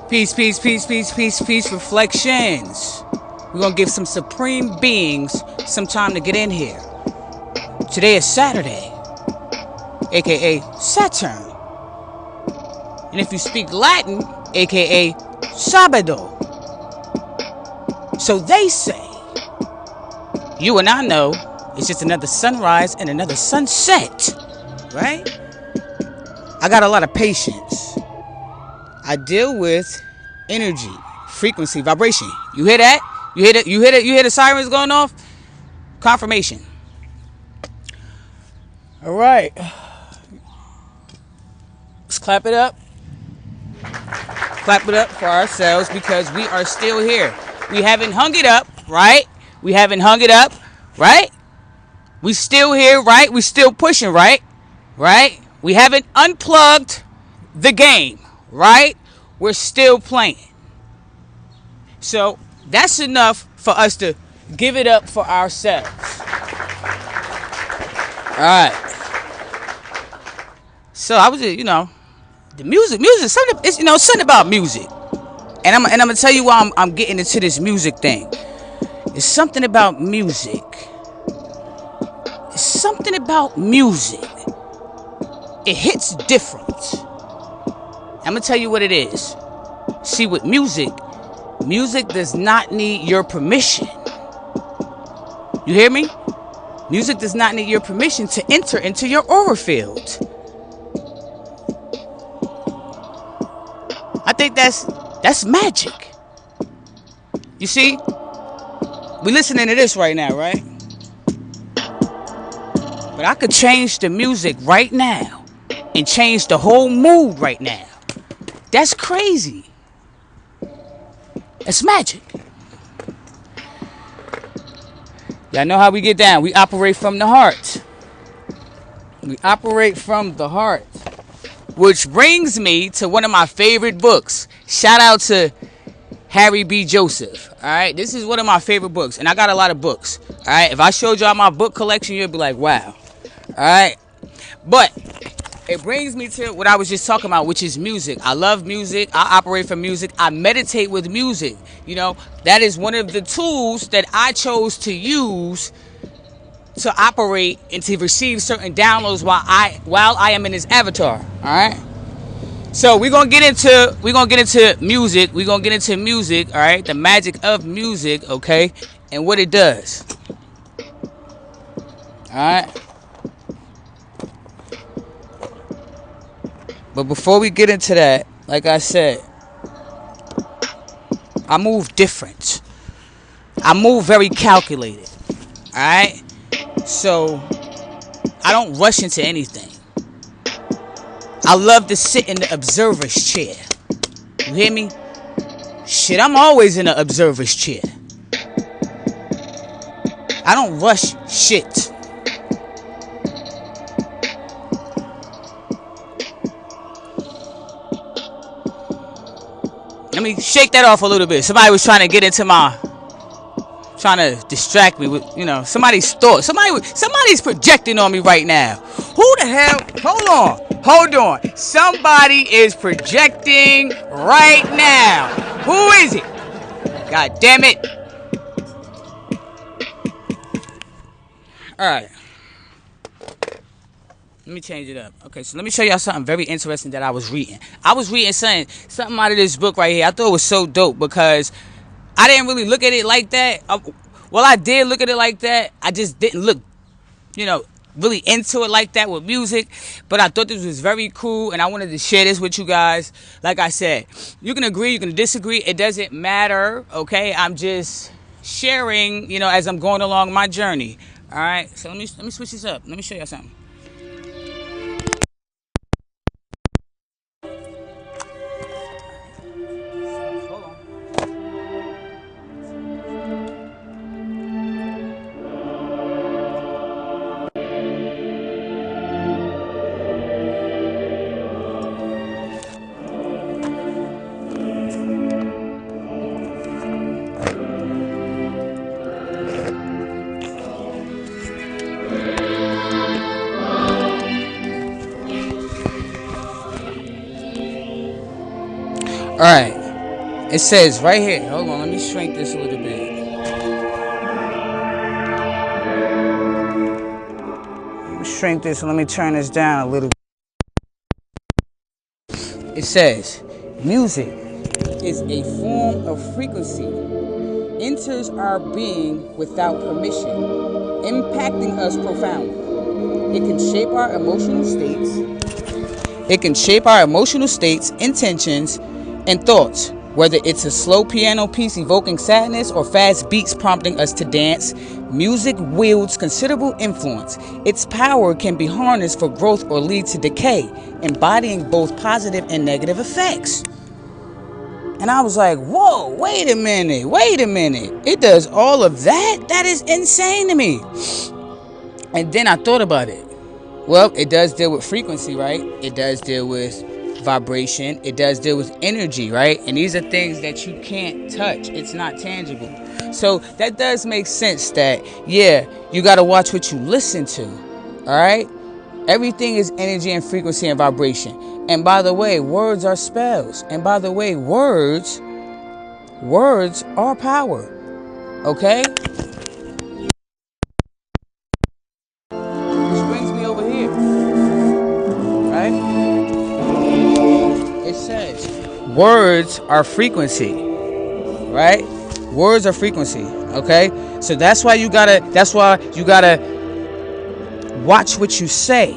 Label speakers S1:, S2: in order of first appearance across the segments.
S1: Peace, peace, peace, peace, peace, peace. Reflections. We're going to give some supreme beings some time to get in here. Today is Saturday, aka Saturn. And if you speak Latin, aka Sabado. So they say. You and I know it's just another sunrise and another sunset. Right? I got a lot of patience. I deal with energy, frequency, vibration. You hear that? You hear it? You hear the sirens going off? Confirmation. All right. Let's clap it up. Clap it up for ourselves because we are still here. We haven't hung it up, right? We haven't hung it up, right? We still here, right? We still pushing, right? Right? We haven't unplugged the game. Right? We're still playing. So that's enough for us to give it up for ourselves. Alright. So I was, the music, something, it's, something about music. And I'm gonna tell you why I'm getting into this music thing. It's something about music. It's something about music. It hits different. I'm going to tell you what it is. See, with music does not need your permission. You hear me? Music does not need your permission to enter into your aura field. I think that's magic. You see? We're listening to this right now, right? But I could change the music right now and change the whole mood right now. That's crazy. It's magic. Y'all know how we get down. We operate from the heart. We operate from the heart. Which brings me to one of my favorite books. Shout out to Harry B. Joseph. Alright, this is one of my favorite books. And I got a lot of books. Alright, if I showed y'all my book collection, you'd be like, wow. Alright. But it brings me to what I was just talking about, which is music. I love music. I operate from music. I meditate with music. That is one of the tools that I chose to use to operate and to receive certain downloads while I am in this avatar. All right. So we're gonna get into music. We're gonna get into music. All right. The magic of music. Okay. And what it does. All right. But before we get into that, like I said, I move different. I move very calculated. Alright? So, I don't rush into anything. I love to sit in the observer's chair. You hear me? Shit, I'm always in the observer's chair. I don't rush shit. Let me shake that off a little bit. Somebody was trying to get into trying to distract me with, somebody's thoughts. Somebody's projecting on me right now. Who the hell? Hold on. Somebody is projecting right now. Who is it? God damn it. All right. Let me change it up. Okay, so let me show y'all something very interesting that I was reading. I was reading something out of this book right here. I thought it was so dope because I didn't really look at it like that. Well, I did look at it like that. I just didn't look, really into it like that with music. But I thought this was very cool, and I wanted to share this with you guys. Like I said, you can agree, you can disagree. It doesn't matter, okay? I'm just sharing, as I'm going along my journey. All right? So let me switch this up. Let me show y'all something. Alright, it says right here, hold on, let me shrink this a little bit. Let me shrink this and let me turn this down a little bit. It says, music is a form of frequency, enters our being without permission, impacting us profoundly. It can shape our emotional states, intentions, and thoughts, whether it's a slow piano piece evoking sadness or fast beats prompting us to dance. Music wields considerable influence. Its power can be harnessed for growth or lead to decay, embodying both positive and negative effects. And I was like, whoa, wait a minute. It does all of that? That is insane to me. And then I thought about it. Well, it does deal with frequency, right? It does deal with vibration. It does deal with energy, right? And these are things that you can't touch. It's not tangible. So that does make sense that, yeah, you got to watch what you listen to, all right? Everything is energy and frequency and vibration. And by the way, words are spells. And by the way, words are power, okay? Which brings me over here, right? It says words are frequency, right? Words are frequency, okay? So that's why you gotta watch what you say.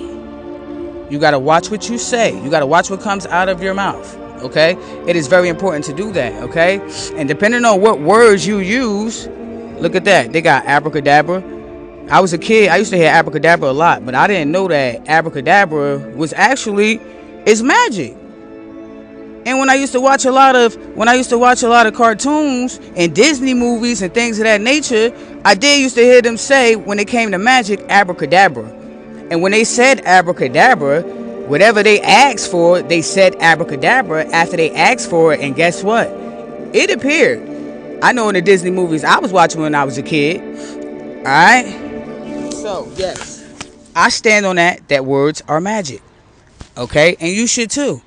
S1: You gotta watch what you say. You gotta watch what comes out of your mouth, okay? It is very important to do that, okay? And depending on what words you use, look at that. They got abracadabra. I was a kid, I used to hear abracadabra a lot, but I didn't know that abracadabra was actually, it's magic. And when I used to watch a lot of cartoons and Disney movies and things of that nature, I did used to hear them say, when it came to magic, abracadabra. And when they said abracadabra, whatever they asked for, they said abracadabra after they asked for it, and guess what? It appeared. I know in the Disney movies I was watching when I was a kid. Alright? So, yes. I stand on that words are magic. Okay? And you should too.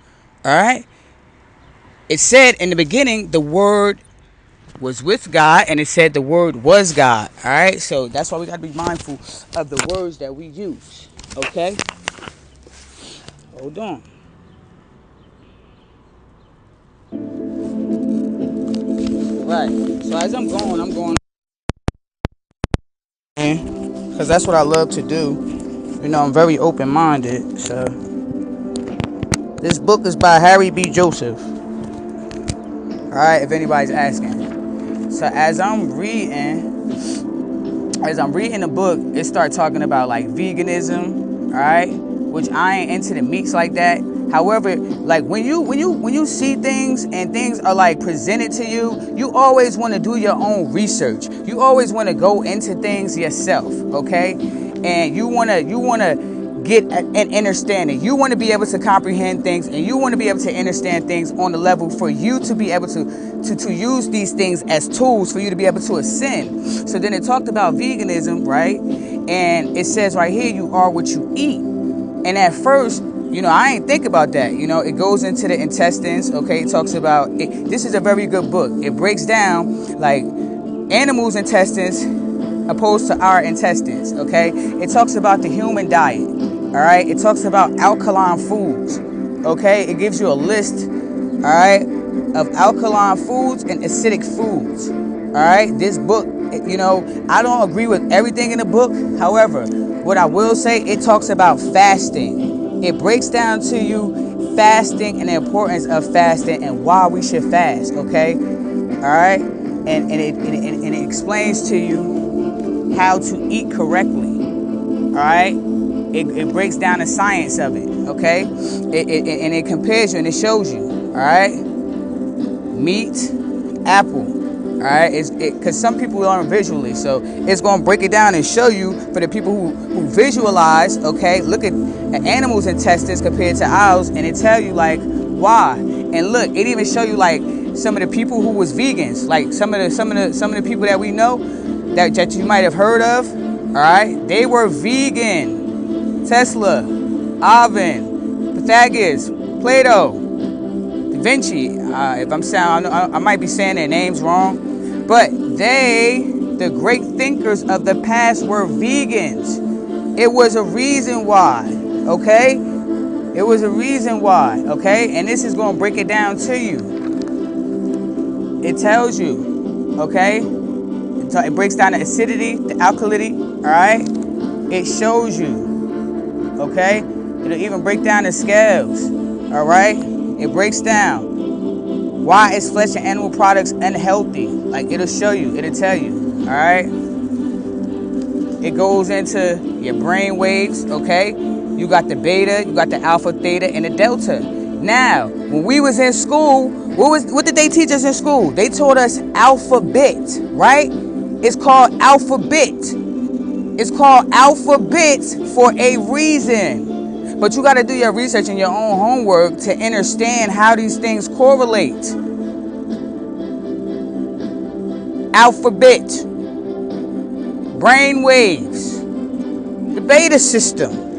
S1: Alright? It said in the beginning, the word was with God, and it said the word was God. All right, so that's why we got to be mindful of the words that we use. Okay, hold on. Right. So as I'm going, because that's what I love to do. I'm very open-minded. So this book is by Harry B. Joseph. All right, if anybody's asking. So as I'm reading the book, it starts talking about like veganism, all right, which I ain't into the meats like that. However, like when you see things and things are like presented to you, you always want to do your own research. You always want to go into things yourself, okay? And you want to get an understanding. You want to be able to comprehend things, and you want to be able to understand things on the level for you to be able to use these things as tools for you to be able to ascend. So then it talked about veganism, right? And it says right here, you are what you eat. And at first, I ain't think about that. It goes into the intestines, okay? It talks about it. This is a very good book. It breaks down like animals' intestines opposed to our intestines, okay? It talks about the human diet, all right? It talks about alkaline foods, okay? It gives you a list, all right, of alkaline foods and acidic foods, all right? This book, I don't agree with everything in the book. However, what I will say, it talks about fasting. It breaks down to you fasting and the importance of fasting and why we should fast, okay? All right? And it explains to you how to eat correctly, all right? It breaks down the science of it, okay? And it compares you and it shows you, all right? Meat, apple, all right? Because some people learn visually, so it's going to break it down and show you for the people who visualize, okay? Look at an animal's intestines compared to ours, and it tell you like why. And look, it even show you like some of the people who was vegans, like some of the people that we know that you might have heard of, all right? They were vegan. Tesla, Alvin, Pythagoras, Plato, Da Vinci. If I'm saying, I might be saying their names wrong, but the great thinkers of the past were vegans. It was a reason why, okay? It was a reason why, okay? And this is going to break it down to you. It tells you, okay? It breaks down the acidity, the alkalinity, all right? It shows you, okay? It'll even break down the scales, all right? It breaks down why is flesh and animal products unhealthy. Like, it'll show you, it'll tell you, all right? It goes into your brain waves, okay? You got the beta, you got the alpha, theta, and the delta. Now, when we was in school, what did they teach us in school? They taught us alphabet, right? It's called alphabet. It's called alphabet for a reason. But you got to do your research and your own homework to understand how these things correlate. Alphabet, brain waves, the beta system.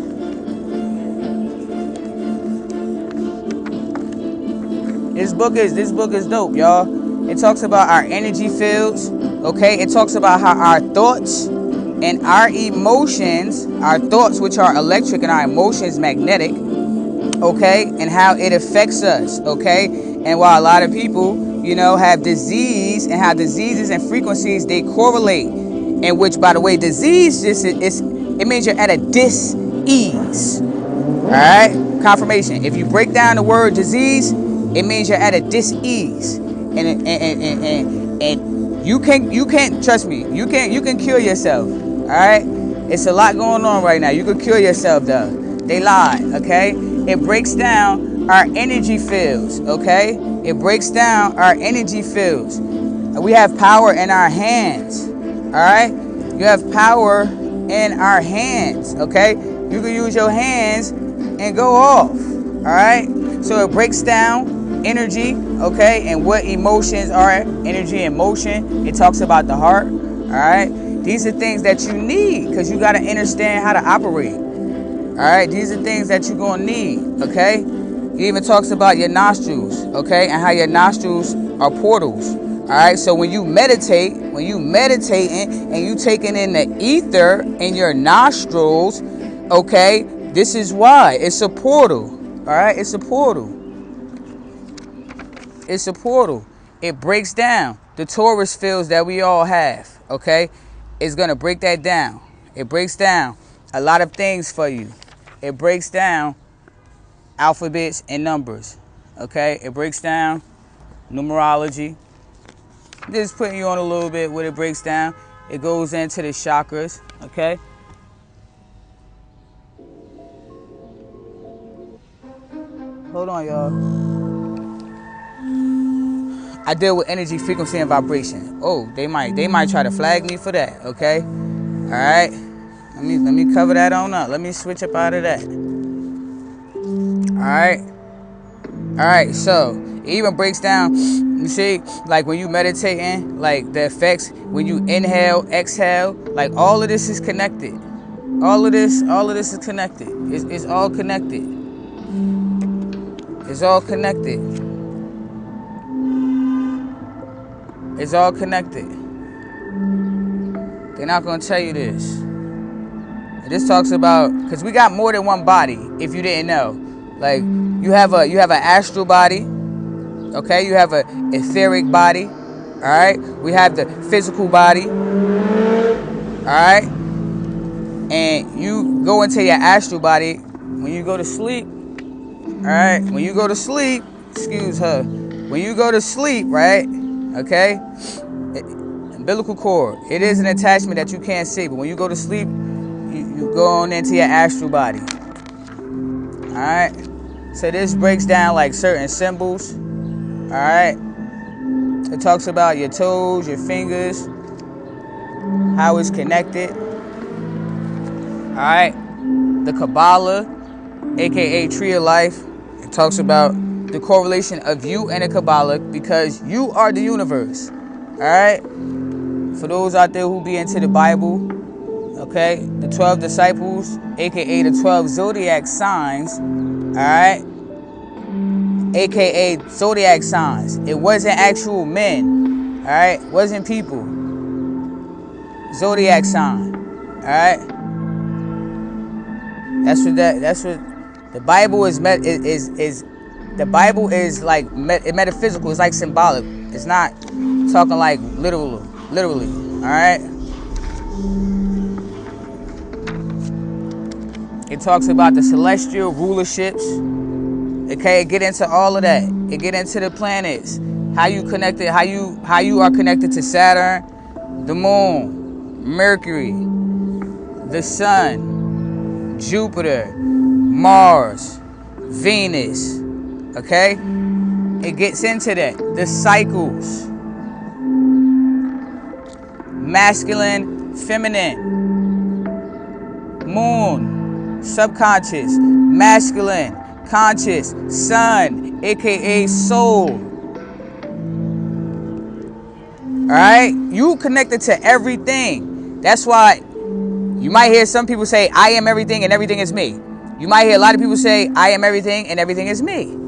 S1: This book is dope, y'all. It talks about our energy fields, okay? It talks about how our thoughts and our emotions, our thoughts which are electric and our emotions magnetic, okay? And how it affects us, okay? And while a lot of people, have disease and how diseases and frequencies, they correlate. And which, by the way, disease, it means you're at a dis-ease, all right? Confirmation. If you break down the word disease, it means you're at a dis-ease. And you can't trust me. You can cure yourself. All right. It's a lot going on right now. You can cure yourself though. They lie. Okay. It breaks down our energy fields. Okay. It breaks down our energy fields. We have power in our hands. All right. You have power in our hands. Okay. You can use your hands and go off. All right. So it breaks down energy, okay, and what emotions are. Energy and motion. It talks about the heart, all right? These are things that you need because you got to understand how to operate, all right? These are things that you're going to need, okay? It even talks about your nostrils, okay, and how your nostrils are portals, all right? So when you meditating and you taking in the ether in your nostrils, okay, this is why. It's a portal, all right? It's a portal. It's a portal. It breaks down the Taurus fields that we all have, okay? It's going to break that down. It breaks down a lot of things for you. It breaks down alphabets and numbers, okay? It breaks down numerology. Just putting you on a little bit what it breaks down. It goes into the chakras, okay? Hold on, y'all. I deal with energy, frequency, and vibration. Oh, they might try to flag me for that, okay? All right. Let me cover that on up. Let me switch up out of that. All right. So it even breaks down. You see, like when you meditating, like the effects when you inhale, exhale, like all of this is connected. All of this is connected. It's all connected. It's all connected. It's all connected. They're not gonna tell you this. And this talks about, because we got more than one body. If you didn't know, like you have an astral body, okay? You have an etheric body, all right? We have the physical body, all right? And you go into your astral body when you go to sleep, all right? When you go to sleep, excuse her. When you go to sleep, right? Okay? Umbilical cord. It is an attachment that you can't see, but when you go to sleep, you go on into your astral body. Alright? So this breaks down like certain symbols. Alright? It talks about your toes, your fingers, how it's connected. Alright? The Kabbalah, aka Tree of Life, it talks about the correlation of you and the Kabbalah because you are the universe. Alright? For those out there who be into the Bible, okay, the 12 disciples, aka the 12 zodiac signs, alright, aka zodiac signs. It wasn't actual men, alright, wasn't people. Zodiac sign, alright. That's what the Bible is. The Bible is like metaphysical. It's like symbolic. It's not talking like literally. All right. It talks about the celestial rulerships. Okay, it get into all of that. It get into the planets. How you connected. How you are connected to Saturn, the Moon, Mercury, the Sun, Jupiter, Mars, Venus. Okay? It gets into that. The cycles. Masculine, feminine. Moon, subconscious. Masculine, conscious. Sun, aka soul. Alright? You connected to everything. That's why you might hear some people say, I am everything and everything is me. You might hear a lot of people say, I am everything and everything is me.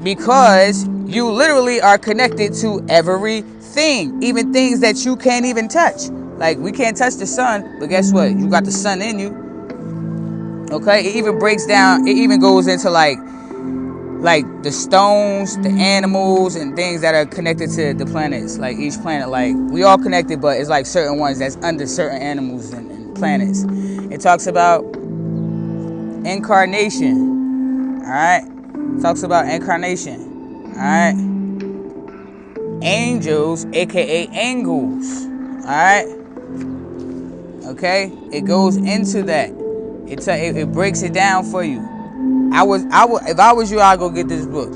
S1: Because you literally are connected to everything, even things that you can't even touch. Like, we can't touch the sun, but guess what? You got the sun in you. Okay? It even breaks down, it even goes into like the stones, the animals, and things that are connected to the planets. Like, each planet, like, we all connected, but it's like certain ones that's under certain animals and planets. It talks about incarnation. Alright? Talks about incarnation. Alright? Angels, aka angles. Alright? Okay? It goes into that. It breaks it down for you. If I was you, I'd go get this book.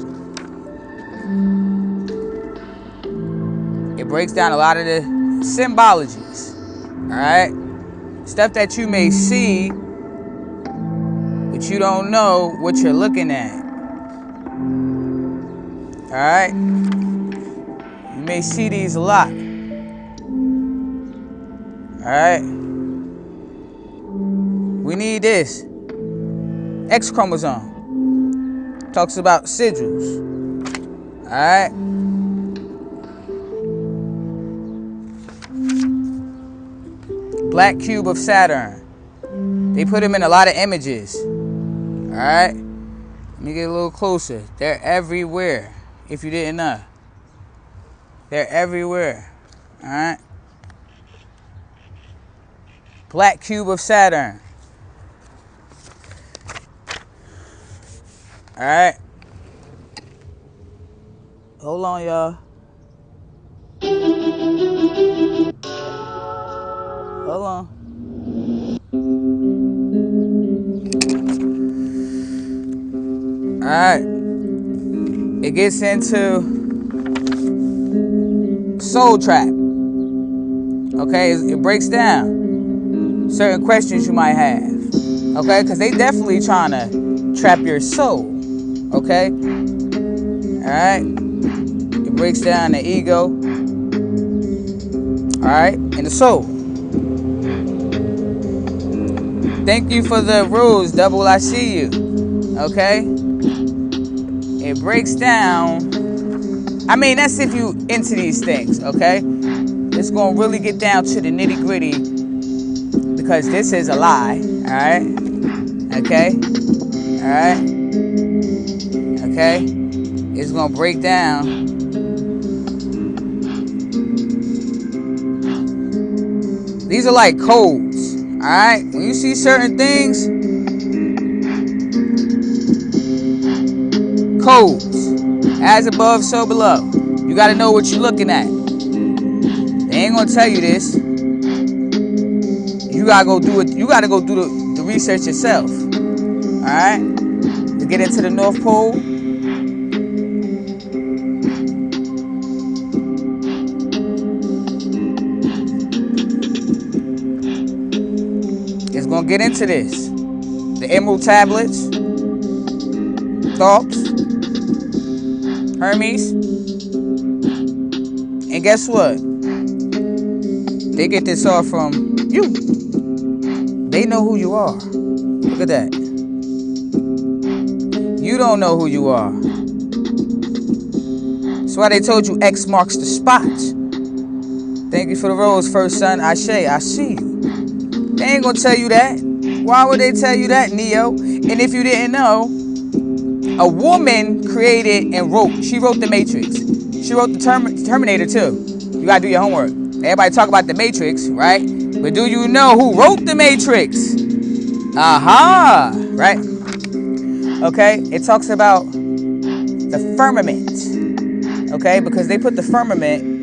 S1: It breaks down a lot of the symbologies. Alright? Stuff that you may see, but you don't know what you're looking at. Alright? You may see these a lot. Alright? We need this. X chromosome. Talks about sigils. Alright? Black cube of Saturn. They put him in a lot of images. Alright? Let me get a little closer. They're everywhere. If you didn't know. They're everywhere. Alright? Black cube of Saturn. Alright? Hold on, y'all. Hold on. All right. It gets into soul trap. Okay, it breaks down certain questions you might have. Okay, because they definitely trying to trap your soul. Okay, all right. It breaks down the ego. All right, and the soul. Thank you for the rules, Double. I see you. Okay, it breaks down. I mean, that's if you into these things. Okay, it's gonna really get down to the nitty gritty because this is a lie. All right. Okay. All right. Okay. It's gonna break down. These are like codes. All right. When you see certain things, codes. As above, so below. You gotta know what you're looking at. They ain't gonna tell you this. You gotta go do it. You gotta go do the research yourself. All right. To get into the North Pole. It's gonna get into this. The Emerald Tablets. Thoughts. Hermes. And guess what? They get this all from you. They know who you are. Look at that. You don't know who you are. That's why they told you X marks the spot. Thank you for the rose, first son. Ashe, I see you. They ain't gonna tell you that. Why would they tell you that, Neo? And if you didn't know, a woman created and wrote. She wrote the Matrix. She wrote the Terminator too. You gotta do your homework. Everybody talk about the Matrix, right? But do you know who wrote the Matrix? Aha! Right? Okay? It talks about the firmament. Okay? Because they put the firmament.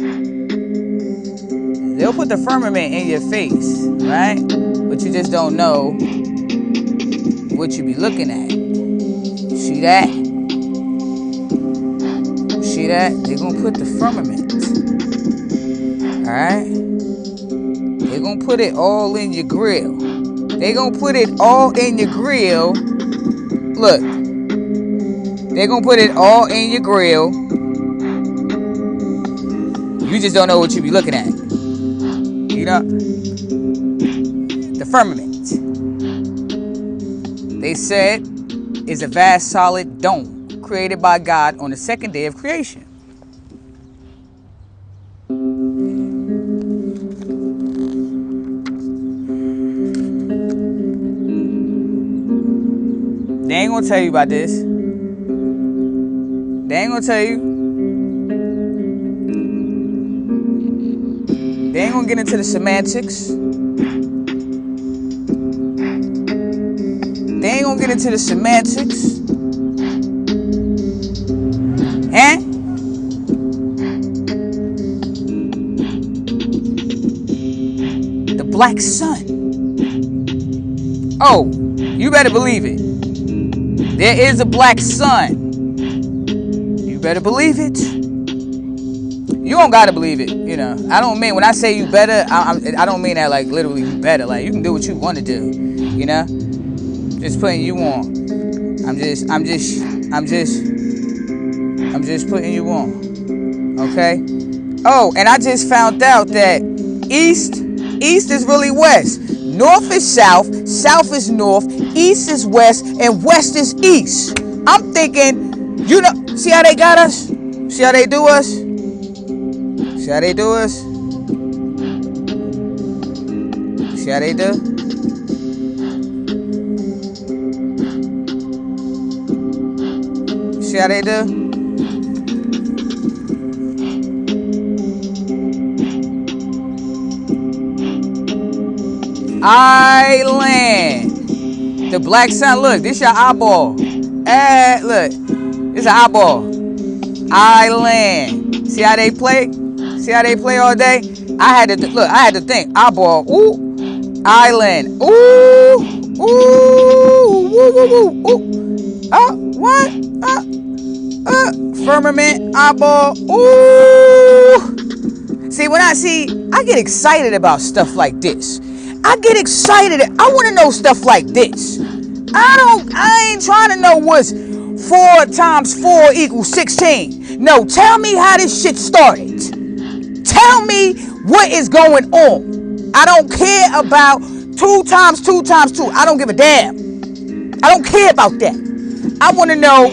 S1: They'll put the firmament in your face, right? But you just don't know what you be looking at. See that? See that? They're gonna put the firmament. Alright? They're gonna put it all in your grill. They're gonna put it all in your grill. Look. They're gonna put it all in your grill. You just don't know what you be looking at. You know? The firmament. They said is a vast solid dome created by God on the second day of creation. They ain't gonna tell you about this. They ain't gonna tell you. They ain't gonna get into the semantics. They ain't gonna get into the semantics. Eh? The black sun. Oh, you better believe it. There is a black sun. You better believe it. You don't gotta believe it, you know. I don't mean, when I say you better, I don't mean that like literally you better. Like, you can do what you want to do, you know. Just putting you on. I'm just putting you on. Okay? Oh, and I just found out that east is really west. North is south, south is north, east is west, and west is east. I'm thinking, you know, see how they got us? See how they do us? See how they do us? See how they do? See how they do? Island. The black sun. Look, this your eyeball. Look, this is an eyeball. Island. See how they play? See how they play all day? I had to look. I had to think. Eyeball. Ooh. Island. Ooh. Ooh. Woo. Woo. Woo. Ooh. What? Firmament. Eyeball. Ooh. See, I get excited about stuff like this. I get excited. I want to know stuff like this. I ain't trying to know what's 4 times 4 equals 16. No, tell me how this shit started. Tell me what is going on. I don't care about 2 times 2 times 2. I don't give a damn. I don't care about that. I want to know,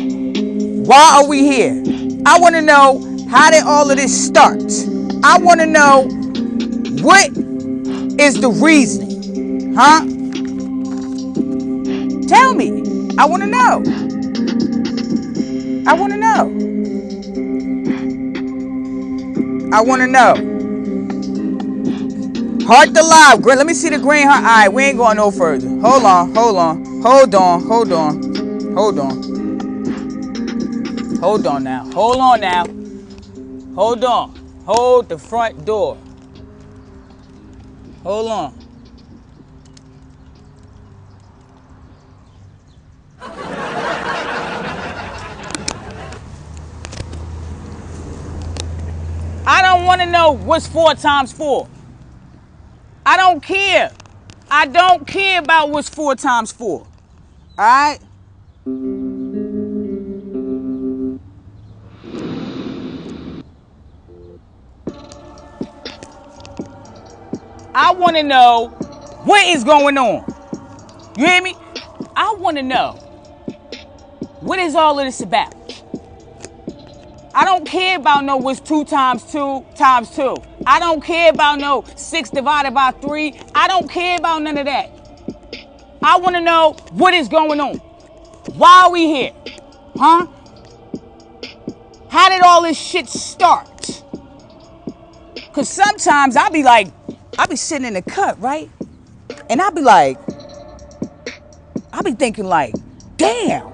S1: why are we here? I want to know, how did all of this start? I want to know, what is the reasoning? Huh? Tell me. I want to know. I want to know. I want to know. Heart the live. Let me see the green heart. All right, we ain't going no further. Hold on. Hold on. Hold on. Hold on. Hold on. Hold on now. Hold on now. Hold on. Hold the front door. Hold on. I don't want to know what's 4 times 4. I don't care. I don't care about what's 4 times 4. All right? I want to know what is going on. You hear me? I want to know, what is all of this about? I don't care about no what's 2 times 2 times 2. I don't care about no 6 divided by 3. I don't care about none of that. I want to know what is going on. Why are we here? Huh? How did all this shit start? Because sometimes I be sitting in the cut, right? And I be thinking like, damn,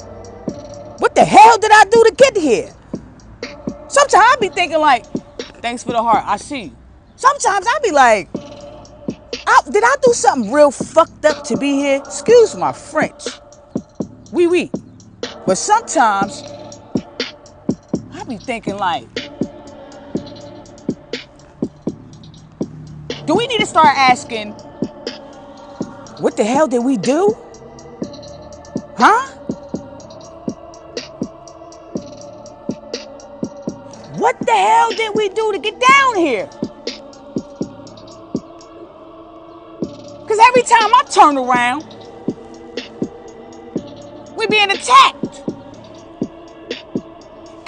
S1: what the hell did I do to get here? Sometimes I be thinking like, thanks for the heart, I see you. Sometimes I be like, did I do something real fucked up to be here? Excuse my French. Oui. But sometimes I be thinking like, do we need to start asking, what the hell did we do? Huh? What the hell did we do to get down here? Because every time I turn around, we being attacked.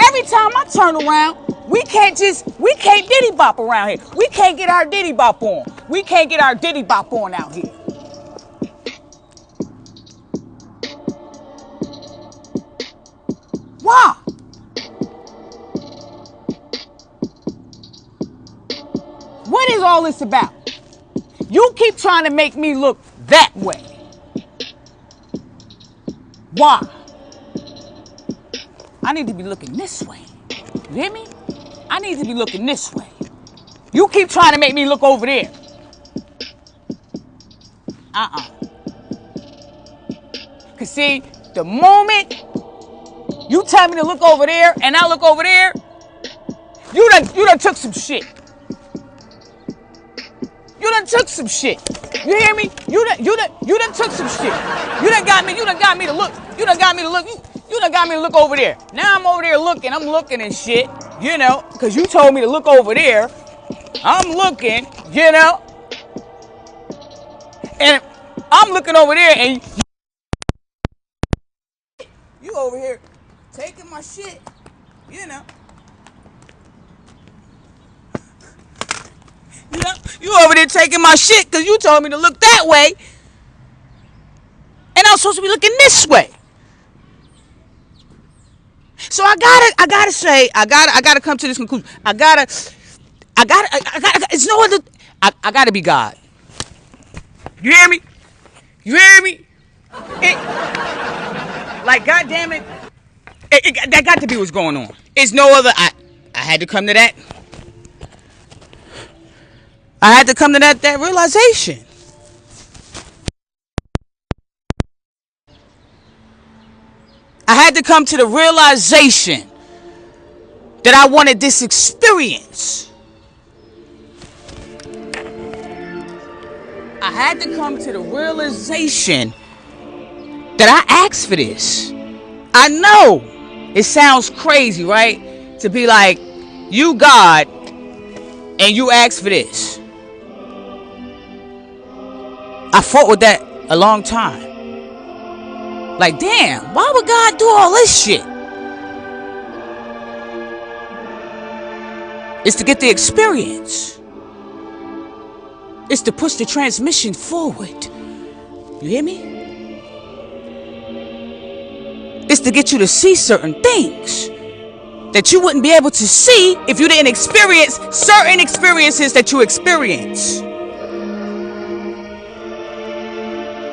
S1: Every time I turn around, we can't diddy bop around here. We can't get our diddy bop on. We can't get our diddy bop on out here. Why? What is all this about? You keep trying to make me look that way. Why? I need to be looking this way. You hear me? I need to be looking this way. You keep trying to make me look over there. Cause see, the moment you tell me to look over there and I look over there, you done took some shit. You done took some shit. You hear me? You done took some shit. You done got me to look. You done got me to look over there. Now I'm over there looking. I'm looking and shit, you know, because you told me to look over there. I'm looking, you know. And I'm looking over there and you over here taking my shit, you know. You over there taking my shit because you told me to look that way. And I was supposed to be looking this way. So I gotta come to this conclusion. I gotta, it's no other, I gotta be God. You hear me? You hear me? Like, goddamn it, that got to be what's going on. It's no other, I had to come to that. I had to come to that realization. I had to come to the realization that I wanted this experience. I had to come to the realization that I asked for this. I know it sounds crazy, right? To be like, you God, and you asked for this. I fought with that a long time. Like, damn, why would God do all this shit? It's to get the experience. It's to push the transmission forward. You hear me? It's to get you to see certain things that you wouldn't be able to see if you didn't experience certain experiences that you experience.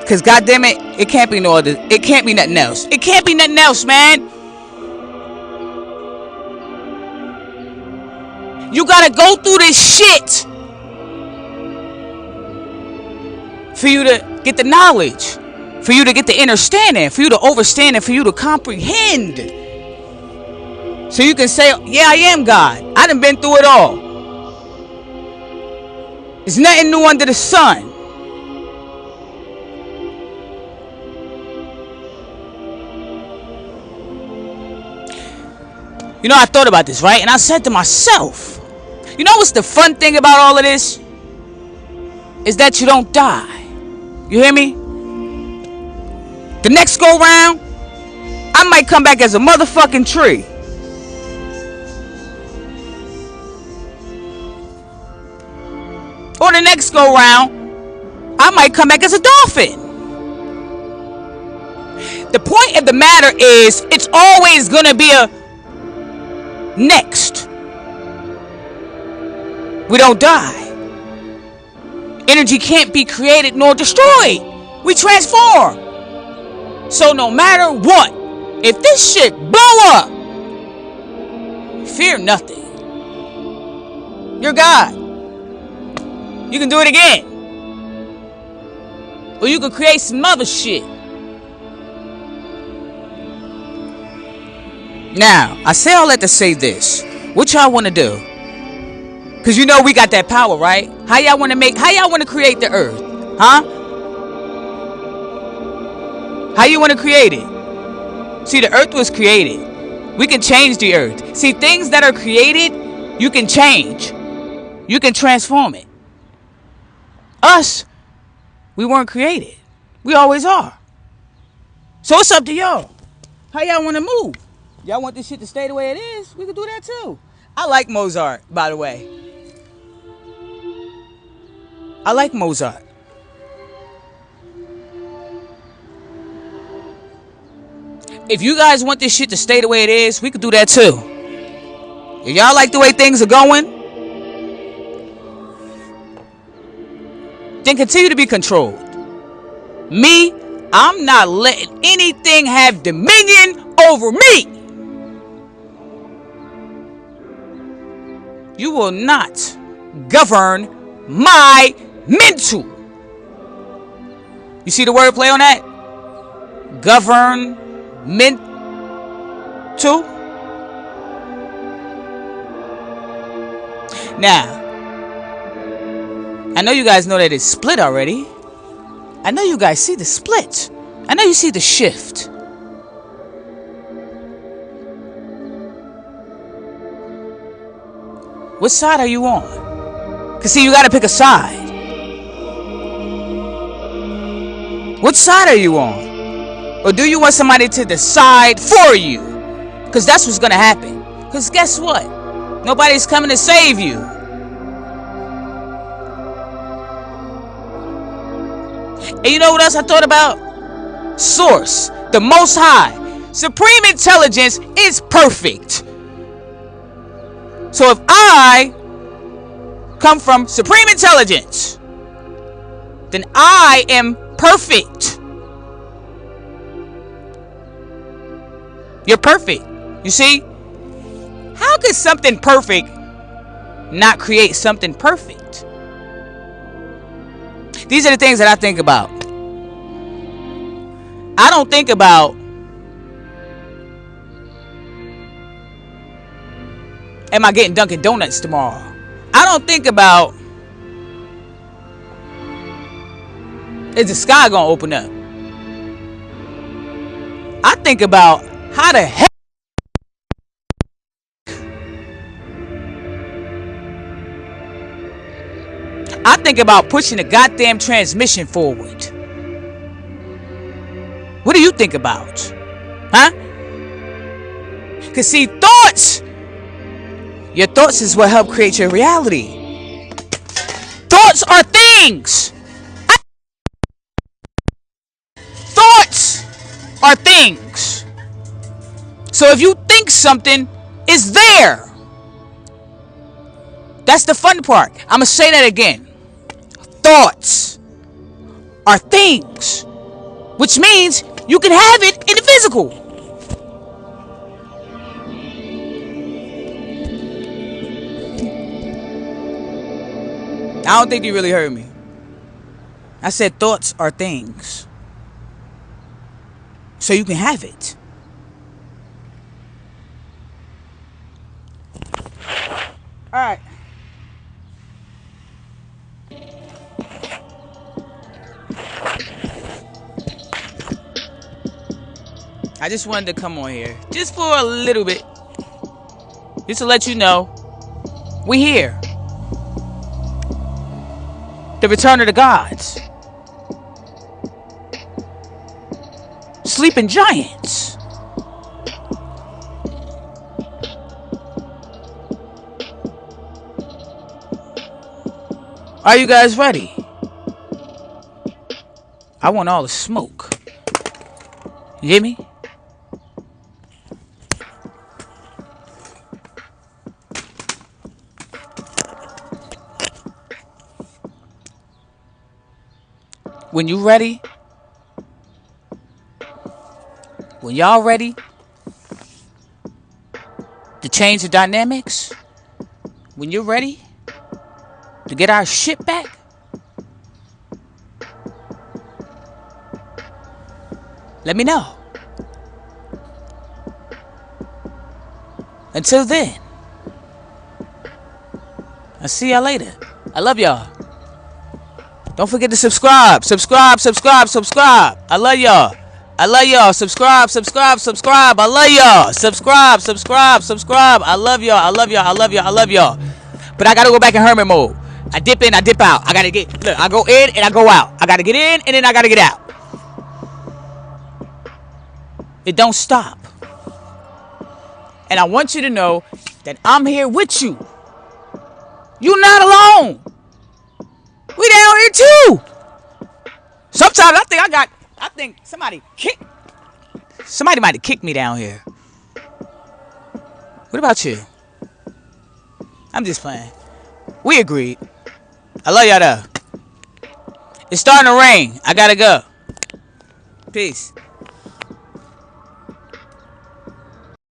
S1: Because goddamn it, it can't be no other. It can't be nothing else. It can't be nothing else, man. You gotta go through this shit for you to get the knowledge, for you to get the understanding, for you to understand, and for you to comprehend. So you can say, yeah, I am God. I done been through it all. There's nothing new under the sun. You know, I thought about this, right? And I said to myself, you know what's the fun thing about all of this? Is that you don't die. You hear me? The next go round, I might come back as a motherfucking tree. Or the next go round, I might come back as a dolphin. The point of the matter is, it's always gonna be a next. We don't die. Energy can't be created nor destroyed. We transform. So no matter what, if this shit blow up, fear nothing. You're God. You can do it again. Or you can create some other shit. Now, I say all that to say this. What y'all want to do? Because you know we got that power, right? How y'all want to create the earth? Huh? How you want to create it? See, the earth was created. We can change the earth. See, things that are created, you can change. You can transform it. Us, we weren't created. We always are. So it's up to y'all. How y'all want to move? Y'all want this shit to stay the way it is? We can do that too. I like Mozart, by the way. I like Mozart. If you guys want this shit to stay the way it is, we could do that too. If y'all like the way things are going, then continue to be controlled. Me, I'm not letting anything have dominion over me. You will not govern my mental. You see the wordplay on that? Govern mental. Now, I know you guys know that it's split already. I know you guys see the split. I know you see the shift. What side are you on? Because see, you got to pick a side. What side are you on? Or do you want somebody to decide for you? Because that's what's going to happen. Because guess what? Nobody's coming to save you. And you know what else I thought about? Source, the Most High. Supreme intelligence is perfect. So if I come from supreme intelligence, then I am perfect. You're perfect. You see? How could something perfect not create something perfect? These are the things that I think about. I don't think about, am I getting Dunkin' Donuts tomorrow? I don't think about, is the sky gonna open up? I think about, how the heck I think about pushing the goddamn transmission forward. What do you think about? Huh? Because see, thoughts, your thoughts is what help create your reality. Thoughts are things. Thoughts are things. So if you think something, it's there. That's the fun part. I'm going to say that again. Thoughts are things, which means you can have it in the physical. I don't think you really heard me. I said thoughts are things, so you can have it. All right. I just wanted to come on here just for a little bit, just to let you know we here. The return of the gods. Sleeping giants. Are you guys ready? I want all the smoke. You hear me? When you ready, when y'all ready to change the dynamics, when you're ready to get our shit back, let me know. Until then, I'll see y'all later. I love y'all. Don't forget to subscribe. Subscribe. I love y'all. I love y'all. Subscribe. I love y'all. Subscribe. I love y'all. But I gotta go back in hermit mode. I dip in, I dip out. I go in and I go out. I gotta get in and then I gotta get out. It don't stop. And I want you to know that I'm here with you. You're not alone. We down here too. Sometimes I think somebody might have kicked me down here. What about you? I'm just playing. We agreed. I love y'all though. It's starting to rain. I gotta go. Peace.